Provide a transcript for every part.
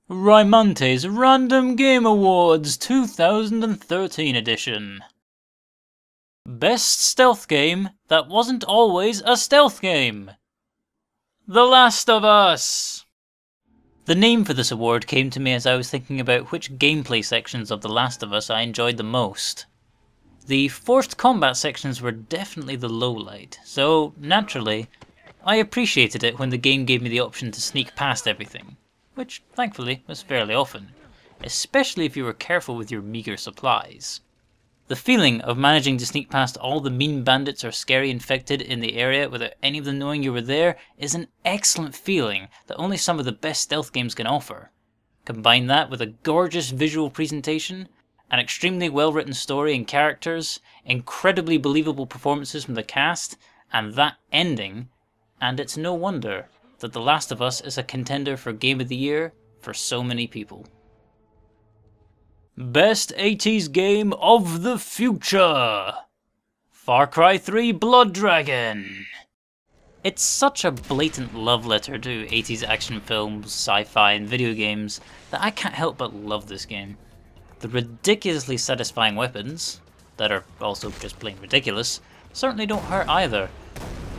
Rymante's Random Game Awards 2013 edition. Best stealth game that wasn't always a stealth game. The Last of Us. The name for this award came to me as I was thinking about which gameplay sections of The Last of Us I enjoyed the most. The forced combat sections were definitely the lowlight, so naturally, I appreciated it when the game gave me the option to sneak past everything, which thankfully was fairly often, especially if you were careful with your meagre supplies. The feeling of managing to sneak past all the mean bandits or scary infected in the area without any of them knowing you were there is an excellent feeling that only some of the best stealth games can offer. Combine that with a gorgeous visual presentation, an extremely well written story and characters, incredibly believable performances from the cast, and that ending, and it's no wonder that The Last of Us is a contender for Game of the Year for so many people. Best 80s Game of the Future! Far Cry 3 Blood Dragon! It's such a blatant love letter to 80s action films, sci-fi and video games that I can't help but love this game. The ridiculously satisfying weapons, that are also just plain ridiculous, certainly don't hurt either.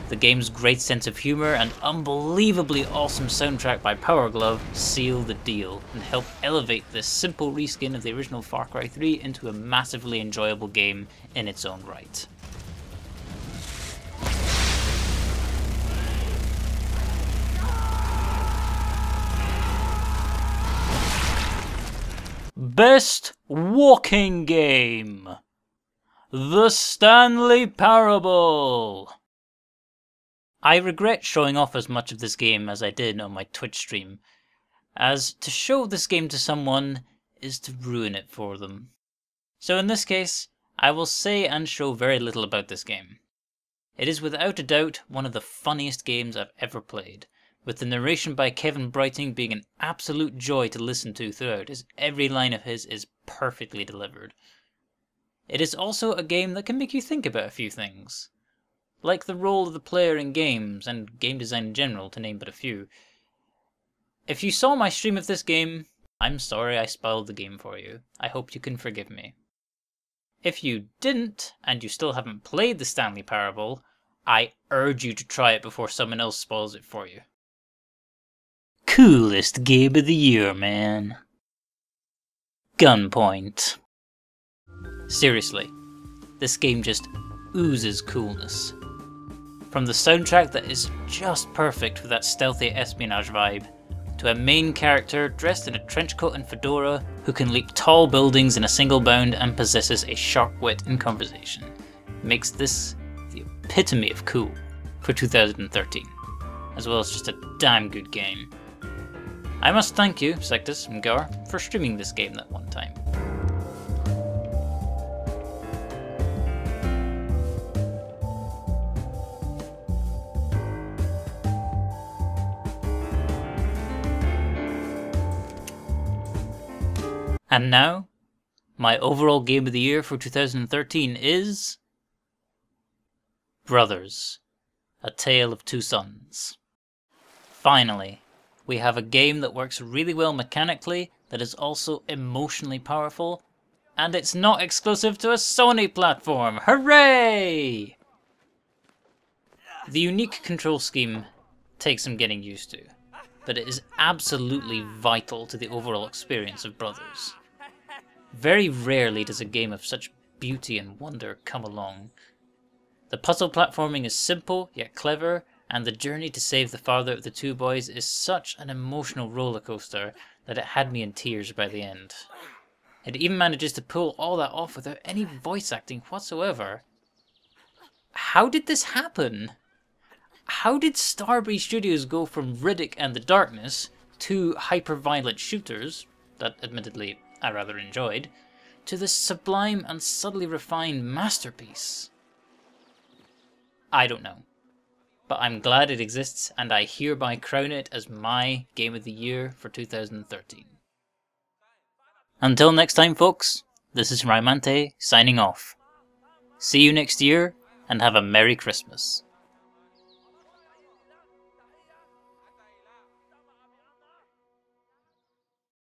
The game's great sense of humour and unbelievably awesome soundtrack by Power Glove seal the deal and help elevate this simple reskin of the original Far Cry 3 into a massively enjoyable game in its own right. Best Walking Game! The Stanley Parable! I regret showing off as much of this game as I did on my Twitch stream, as to show this game to someone is to ruin it for them. So in this case, I will say and show very little about this game. It is without a doubt one of the funniest games I've ever played, with the narration by Kevin Brighting being an absolute joy to listen to throughout, as every line of his is perfectly delivered. It is also a game that can make you think about a few things, like the role of the player in games, and game design in general, to name but a few. If you saw my stream of this game, I'm sorry I spoiled the game for you. I hope you can forgive me. If you didn't, and you still haven't played the Stanley Parable, I urge you to try it before someone else spoils it for you. Coolest game of the year, man. Gunpoint. Seriously, this game just oozes coolness. From the soundtrack that is just perfect for that stealthy espionage vibe, to a main character dressed in a trenchcoat and fedora who can leap tall buildings in a single bound and possesses a sharp wit in conversation, makes this the epitome of cool for 2013, as well as just a damn good game. I must thank you, Sectus and Gar, for streaming this game that one time. And now, my overall Game of the Year for 2013 is Brothers, A Tale of Two Sons. Finally, we have a game that works really well mechanically, that is also emotionally powerful, and it's not exclusive to a Sony platform. Hooray! The unique control scheme takes some getting used to, but it is absolutely vital to the overall experience of Brothers. Very rarely does a game of such beauty and wonder come along. The puzzle platforming is simple yet clever, and the journey to save the father of the two boys is such an emotional roller coaster that it had me in tears by the end. It even manages to pull all that off without any voice acting whatsoever. How did this happen? How did Starbreeze Studios go from Riddick and the Darkness, two hyper-violent shooters, that admittedly I rather enjoyed, to this sublime and subtly refined masterpiece? I don't know, but I'm glad it exists, and I hereby crown it as my Game of the Year for 2013. Until next time, folks, this is Rymante signing off. See you next year, and have a Merry Christmas.